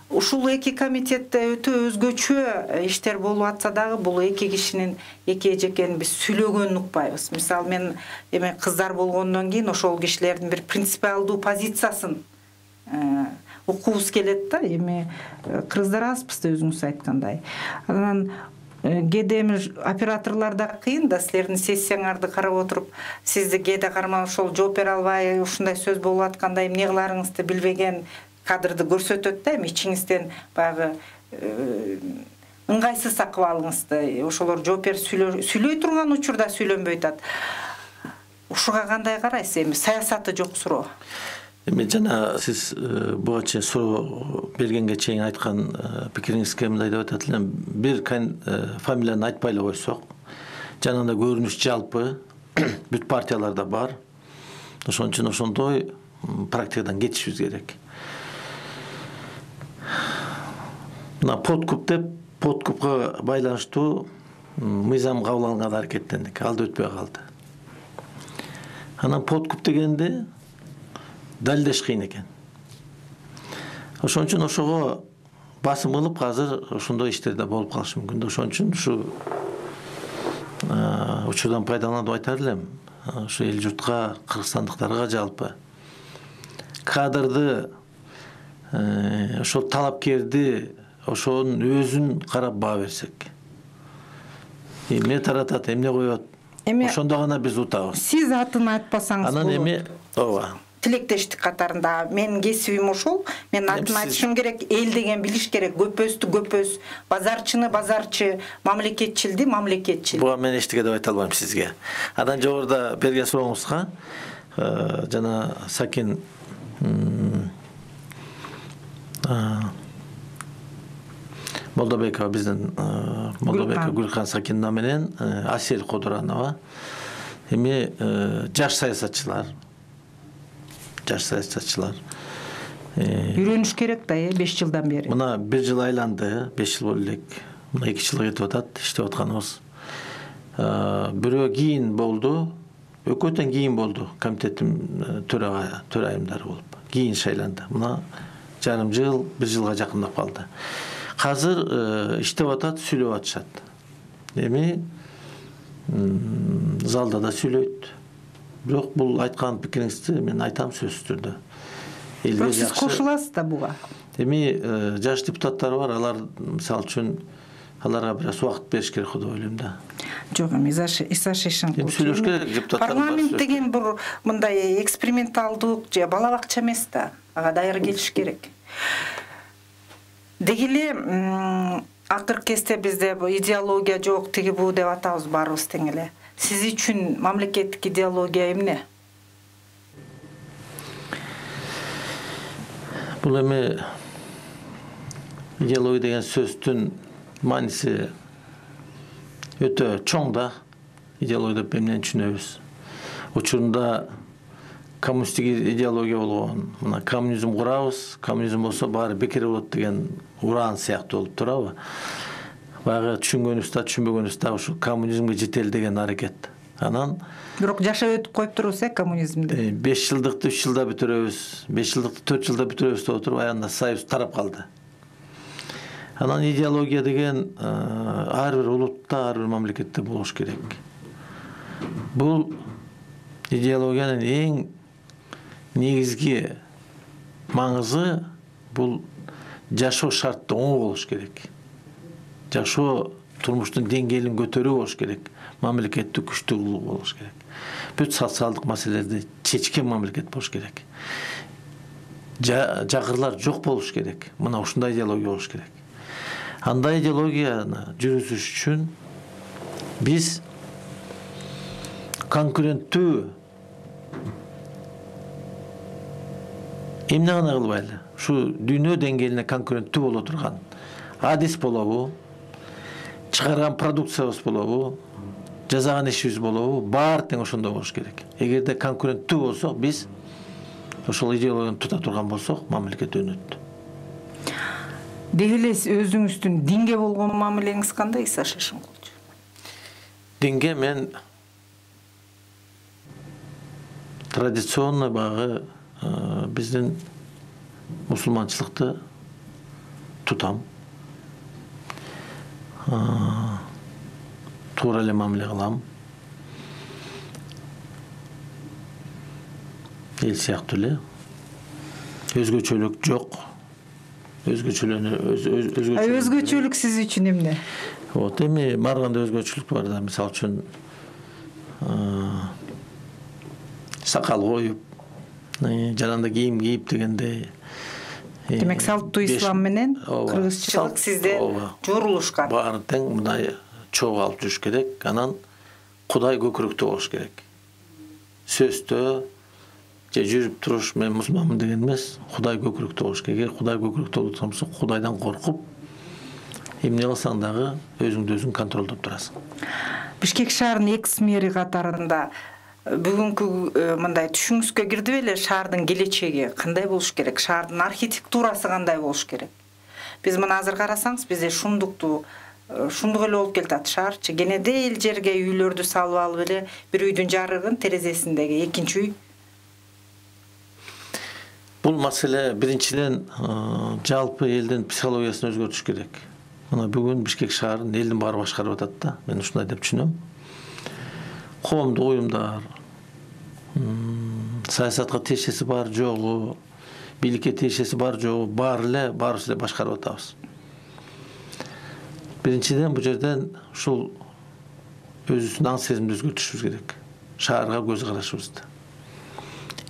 Ушул эки комитетте өтө өзгөчө иштер болуп атса дагы, бул эки кишинин, эки эжекенин биз сүйлөгөнүн укпайбыз. Мисалы, мен эми кыздар болгондон кийин ошол кишилердин бир принципиалдуу позициясын укуубуз келет да. Эми кыргыздар азбыз да, өзүңүз айткандай. Анан кээде эми операторлорда кыйын да, силердин сессияңарды карап отуруп, сизди кээде карман ошол жооп бере албай, ушундай сөз болуп атканда эмне кыларыңызды билбеген кадрды көрсөтөт да, эми ичиңизден баягы ыңгайсыз акыбалыңызды ошолор жооп берип сүйлөй турган учурда сүйлөнбөй атат. Ушуга кандай карайсыз? Эми саясаты жок суроо. Эми жана сиз буга чейин суроо бергенге чейин айткан пикириңизге мындай деп атат элем. Бир фамилияны айтпай эле койсок, жанагындай көрүнүш жалпы бүт партияларда бар. Ошон үчүн ошондой практикадан кетишибиз керек. Мына подкуп деп, подкупка байланыштуу мыйзам кабыл алганга аракеттендик. Алды өтпөй калды. Анан подкуп дегенде далилдеш кыйын экен. Ошон үчүн ошого басым кылып азыр ошондой иштерде болуп калышы мүмкүн. Ошон үчүн ушу учурдан пайдаланып айтар элем. Ушу эл журтка, кыргызстандыктарга жалпы кадрды, ошол талапкерди, ошонун өзүн карап баа берсек. Эмне таратат, эмне коет. Ошондо гана биз утабыз. Сиз атын айтпасаңыз болот. Анан эми ооба. Тилектештик катарында менин кесибим ушул. Мен атын айтышым керек. Эл деген билиш керек. Көпөстү көпөс, базарчыны базарчы, мамлекетчилди мамлекетчил. Буга мен эчтеке деп айта албайм сизге. Андан жогоруда берген сурооңузга жана Сакин Молдобекова биздин Молдобекова Гүлкан Сакинова менен Асел Кодуранова эми жаш саясатчылар. Үйрөнүш керек да, 5 жылдан бери. Мына 1 жыл айланды, 5 жыл болду элек. Мына 2 жыл кетип атат, иштеп атканыбыз. Бирөө кийин болду, өкмөттөн кийин болду, комитеттин төрайымдары болуп. Кийин шайланды. Мына жарым жыл, 1 жылга жакындап калды. Азыр иштеп атат, сүйлөп атышат. Эми залда да сүйлөйт. Бирок бул айткан пикириңизди мен айтам сөзсүз түрдө. Бирок сиз кошуласыз да буга. Эми жаш депутаттар бар, алар мисалы үчүн аларга бир аз убакыт бериш керек деп ойлойм да. Жок, эми Исашишин сүйлөш керек депутаттар. Парламент деген бир мындай эксперименталдык же бала бакча эмес да. Ага дайыр келиш керек. Деги эле акыркы кезде бизде идеология жок, тиги бу деп атабыз баарыбыз тең эле. Сиз үчүн мамлекеттик идеология эмне? Бул эми идеология деген сөздүн мааниси өтө чоң да. Идеология деп эмнени түшүнөбүз? Учурунда коммунисттик идеология болгон, мына коммунизм курабыз, коммунизм болсо баары бекер болот деген уран сыяктуу болуп турабы? Баягы түшүнгөнүбүз да, түшүнбөгөнүбүз да ушу коммунизмге жетели деген аракет. Анан бирок жашап өтүп коюп турбуз коммунизмди. 5 жылдыкты 3 жылда бүтүрөбүз, 5 жылдыкты 4 жылда бүтүрөбүз деп отуруп, аягында союз тарап калды. Анан идеология деген ар бир улутта, ар бир мамлекетте болуш керек. Бул идеологиянын эң негизги маңызы бул жашоо шарты оң болуш керек. Жашоо турмуштун деңгээлин көтөрүү болуш керек. Мамлекетти күчтүү болуш керек. Бүт социалдык маселелерди чечкен мамлекет болуш керек. Жагырлар жок болуш керек. Мына ушундай идеология болуш керек. Андай идеологияны жүргүзүш үчүн биз конкуренттүү эмне гана кылбайлы. Ушу дүйнө деңгээлине конкуренттүү боло турган адис болобу, чыгарган продукциябыз болобу, жасаган ишибиз болобу, баары тең ошондой болуш керек. Эгерде конкуренттүү болсок, биз ошол идеологияны тута турган болсок, мамлекет өнөт. Деги эле өзүңүздүн динге болгон мамилеңиз кандай, Исашишин кулчу? Динге мен традиционно багы биздин мусулманчылыкты тутам. Туура эле мамиле кылам. Эл сыяктуу эле. Өзгөчөлүк жок. Өзгөчөлүк сиз үчүн эмне? Вот эми марганда өзгөчөлүк бар да, мисалы үчүн сакал коюп, жаранда кийим кийип дегенде. Демек салттуу ислам менен кыргызчылык сизде жорулушкан. Баары тең мындай чогуу алып жүрүш керек. Анан Кудай көкүрөктө болуш керек. сөздө же жүрүп туруш мен мусулманмын деген эмес, Кудай көкүрөктө болуш керек. Эгер Кудай көкүрөктө болсо, Кудайдан коркуп, эмне кылсаң дагы өзүңдү өзүң контролдоп турасың. Бишкек шаарынын экс-мэри катарында бүгүнкү мындай түшүңүзгө кирди беле шаардын келечеги кандай болуш керек? Шаардын архитектурасы кандай болуш керек? Биз мына азыр карасаңыз, бизде шундук эле болуп келатат шаарчы. Кенеде эл жерге үйлөрдү салып алып эле бир үйдүн жарыгын терезесиндеги экинчи үй. Бул маселе биринчиден жалпы элдин психологиясын өзгөртүш керек. Мына бүгүн Бишкек шаарын элдин баары башкарып атат да. Мен ушундай деп түшүнөм. Коомдук уюмдар, саясатка тиешеси бар жогу, бийликке тиешеси бар жогу, баарыбыз эле башкарып атабыз. Биринчиден бул жерден ушул өзүбүздүн аң сезимди өзгөртүшүбүз керек. Шаарга көз карашыбызды.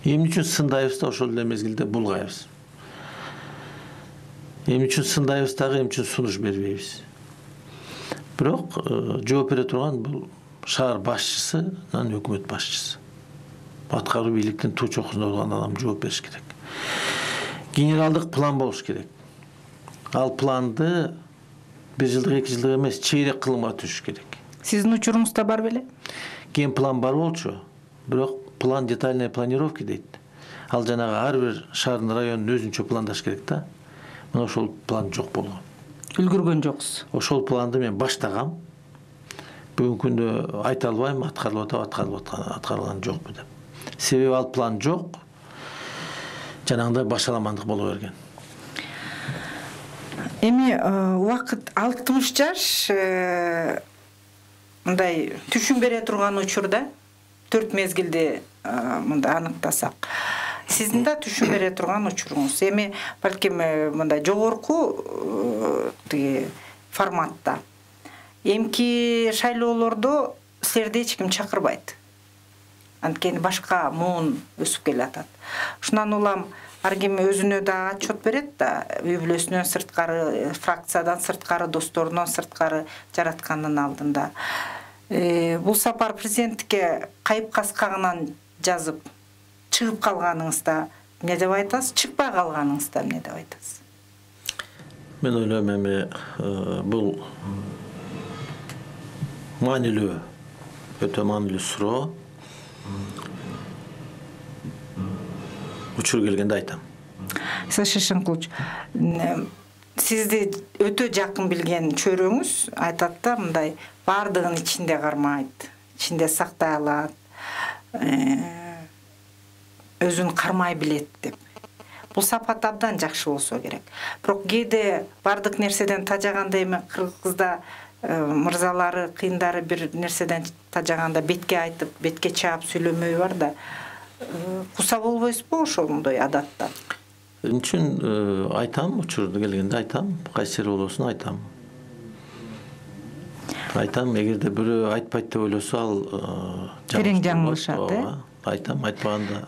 Эмне үчүн сындайбыз да ошол эле мезгилде булгайбыз. Эмне үчүн сындайбыз дагы, эмне үчүн сунуш бербейбиз. Бирок жооп бере турган бул шаар башчысы, өкмөт башчысы. Аткаруу бийликтин туу чокусунда болгон адам жооп бериш керек. Генералдык план болуш керек. Ал планды 1 жылдык, 2 жылдык эмес, чейрек кылымга түшүш керек. Сиздин учуруңузда бар беле? Ген план бар болчу, бирок план детальная планировка дейт. Ал жанагы ар бир шаардын районун өзүнчө пландаш керек да. Мына ошол план жок болгон. Үлгүргөн жоксуз. Ошол планды мен баштагам. Бүгүнкү күндө айта албайм, аткарылып атабы, аткарылган жокпу деп. Себеби ал план жок. Жанагындай башаламандык боло берген. Эми убакыт 60 жаш мындай түшүн бере турган учурда 4 мезгилди мындай аныктасак, сиздин да түшүн бере турган учуруңуз. Эми балким мындай жогорку форматта. Эмки шайлоолордо силерди эч ким чакырбайт. Анткени башка муун өсүп келатат. Ушундан улам ар ким өзүнө да отчет берет да, үй бүлөсүнөн сырткары, фракциядан сырткары, досторунан сырткары жараткандын алдында. Бул сапар президенттикке кайып каскагынан жазып, чыгып калганыңызда эмне деп айтасыз? Чыкпай калганыңызда эмне деп айтасыз? Мен ойлойм эми бул маанилүү, өтө маанилүү суроо. Учур келгенде айтам. Шишинкулович, сизди өтө жакын билген чөрөңүз айтат да, мындай бардыгын ичинде кармайт, ичинде сактай алат, өзүн кармай билет деп. Бул сапат абдан жакшы болсо керек. Бирок кээде бардык нерседен тажаганда эми кыргызда мырзалары, кыйындары бир нерседен тажаганда бетке айтып, бетке чаап сүйлөмөй бар да. Куса болбойсузбу ошондой адаттан? Үчүн айтам, учурду келгенде айтам, кайсы жер болосун айтам. Айтам, эгерде бирөө айтпайт деп ойлосо, ал терең жаңылышат, Айтам, айтпаганда.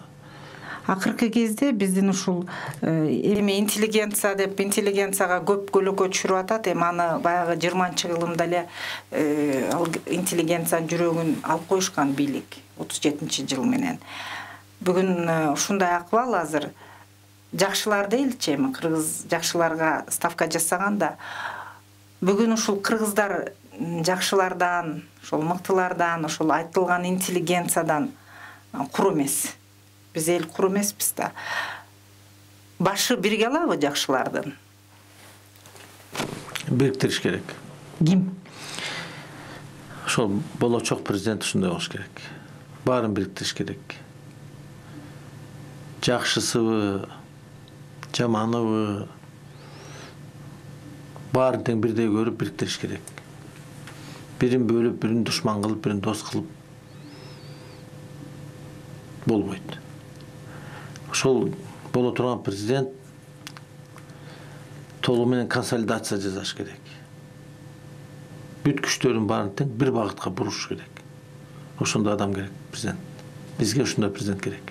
Акыркы кезде биздин ушул эми интеллигенция деп интеллигенцияга көп көлөкө түшүрүп атат. Эми аны баягы 20-кылымда эле интеллигенциянын жүрөгүн алып коюшкан бийлик 37-жыл менен. Бүгүн ушундай акыбал азыр. Жакшылар дейличи, эми кыргыз жакшыларга ставка жасаганда, бүгүн ушул кыргыздар жакшылардан, ошол мыктылардан, ошол айтылган интеллигенциядан кур эмес. Биз эл кур эмеспиз да. Башы бирге алабы жакшылардын? Бириктириш керек. Ким? Ошол болочок президент ушундай болуш керек. Баарын бириктириш керек. Жакшысыбы, жаманыбы, баарын тең бирдей көрүп бириктириш керек. Бирин бөлүп, бирин душман кылып, бирин дос кылып болбойт. Ошол боло турган президент толугу менен консолидация жасаш керек. Бүт күчтөрүн баарын тең бир багытка буруш керек. Ошондой адам керек президент. Бизге ушундай президент керек.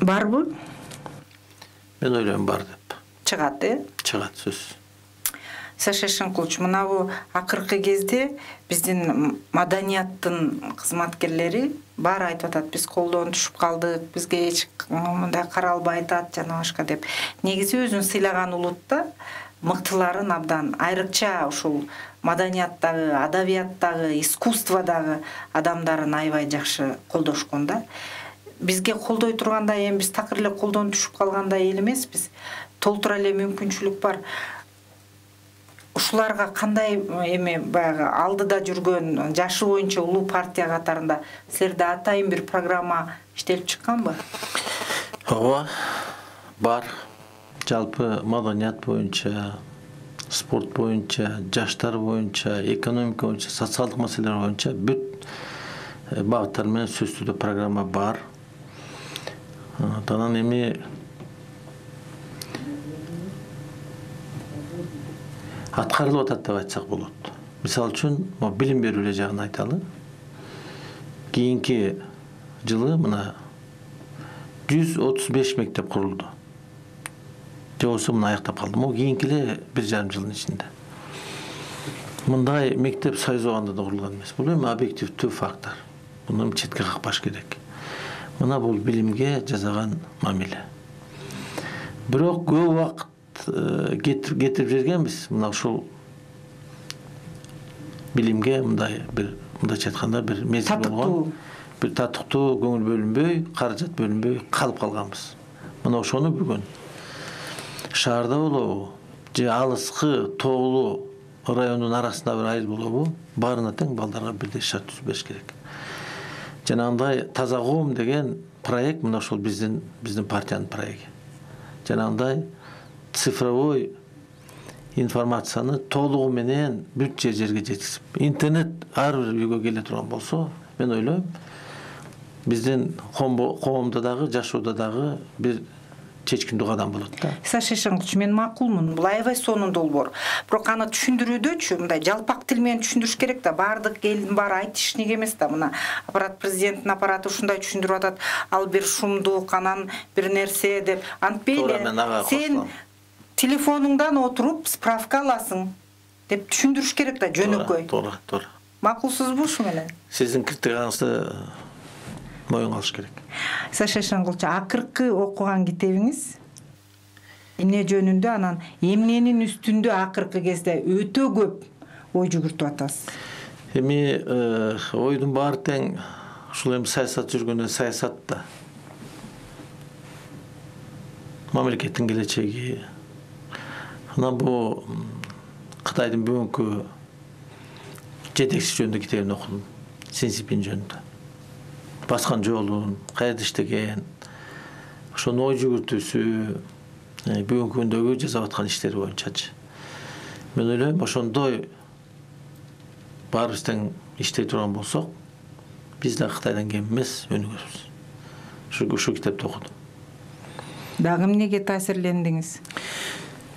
Барбы? Мен ойлойм бар деп. Чыгат, Чыгат сөз. Саша Шынкулович, мына бу акыркы кезде биздин маданияттын кызматкерлери баары айтып атат, биз колдон түшүп калдык, бизге эч мындай каралбай атат жана башка деп. Негизи өзүн сыйлаган улутта мыктыларын абдан, айрыкча ушул маданияттагы, адабияттагы, искусстводагы адамдарын аябай жакшы колдошкон да. Бизге колдой тургандай, эми биз такыр эле колдон түшүп калгандай эл эмеспиз. Толтура эле мүмкүнчүлүк бар. Ушуларга кандай эми баягы алдыда жүргөн жашы боюнча улуу партия катарында силерде атайын бир программа иштелип чыкканбы? Ооба, бар. Жалпы маданият боюнча, спорт боюнча, жаштар боюнча, экономика боюнча, социалдык маселелер боюнча бүт багыттар менен сөзсүздө программа бар. Анан эми аткарылып атат деп айтсак болот. Мисалы үчүн, билим берүү эле жагын айталы. Кийинки жылы мына 135 мектеп курулду. Жоосу мына аяктап калды. Могу кийинки эле 1,5 жылдын ичинде. Мындай мектеп союзоганда да курулган эмес. Бул эми объективдүү фактор. Муну четке какпаш керек. Мына бул билимге жасаган мамиле. Бирок көп убакыт кетирип жергенбиз. Мына ушул билимге мындайча айтканда бир мезгил болгон, бир татыктуу көңүл бөлүнбөй, каражат бөлүнбөй калып калганбыз. Мына ошону бүгүн шаарда болобу, же алыскы тоолуу райондун арасында бир айыл болобу, баарына тең балдарга бирдей шарт түзүп бериш керек. Жанагындай таза коом деген проект мына ошол биздин партиянын проекти. Жанагындай цифровой информацияны толугу менен бүт жерге жеткизип, интернет ар бир үйгө келе турган болсо, мен ойлойм, биздин коомдо дагы, жашоодо дагы бир чечкиндүү кадам болот да. Саша Шынкулович, мен макулмун. Бул аябай сонун долбоор. Бирок аны түшүндүрүүдөчү мындай жалпак тил менен түшүндүрүш керек да. Бардык элдин баары айтыш эчтеке эмес да. Мына аппарат, президенттин аппараты ушундай түшүндүрүп атат. Ал бир шумдук, анан бир нерсе деп. Антпей эле сен телефонуңдан отуруп справка аласың деп түшүндүрүш керек да, жөнөкөй. Туура. Макулсузбу ушу менен? Сиздин критикаңызды моюнга алыш керек. Саша Шынкулович, акыркы окуган китебиңиз эмне жөнүндө, анан эмненин үстүндө акыркы кезде өтө көп ой жүгүртүп атасыз? Эми ойдун баары тең ушул эми саясат жүргөндө саясат да. Мамлекеттин келечеги. Анан бул Кытайдын бүгүнкү жетекчиси жөнүндө китебин окудум. Синсипин жөнүндө. Баскан жолун, кайерде иштеген, ошону ой жүгүртүүсү, бүгүнкү күндөгү жасап аткан иштери боюнчачы. Мен ойлойм, ошондой баарыбыз тең иштей турган болсок, биз да Кытайдан кем эмес, өнүгөбүз. Ушу китепти окудум. Дагы эмнеге таасирлендиңиз?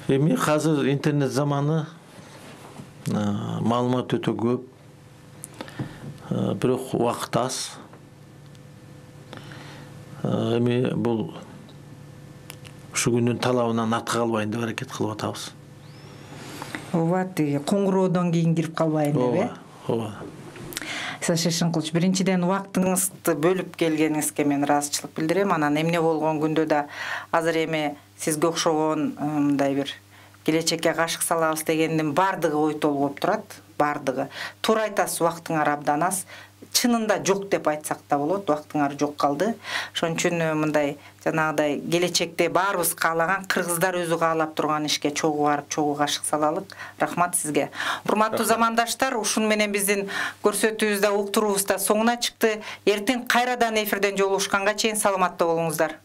Эми азыр интернет заманы, маалымат өтө көп, бирок убакыт аз. Эми бул ушу күндүн талабынан аты калбайын деп аракет кылып атабыз. Ооба, коңгуроодон кийин кирип калбайын деп, Ооба. Саша Шынкулович, биринчиден убактыңызды бөлүп келгениңизге мен ыраазычылык билдирем. Анан эмне болгон күндө да азыр эми сизге окшогон мындай бир келечекке кашык салабыз дегендин бардыгы ой толгоп турат, бардыгы. Туура айтасыз, убактыңар абдан аз. Чынында жок деп айтсак да болот, убактыңар жок калды. Ошон үчүн мындай жанагыдай келечекте баарыбыз каалаган, кыргыздар өзү каалап турган ишке чогуу барып, чогуу кашык салалык. Рахмат сизге. Урматтуу замандаштар, ушун менен биздин көрсөтүүбүз да, уктуруубуз да соңуна чыкты. Эртең кайрадан эфирден жолугушканга чейин саламатта болуңуздар.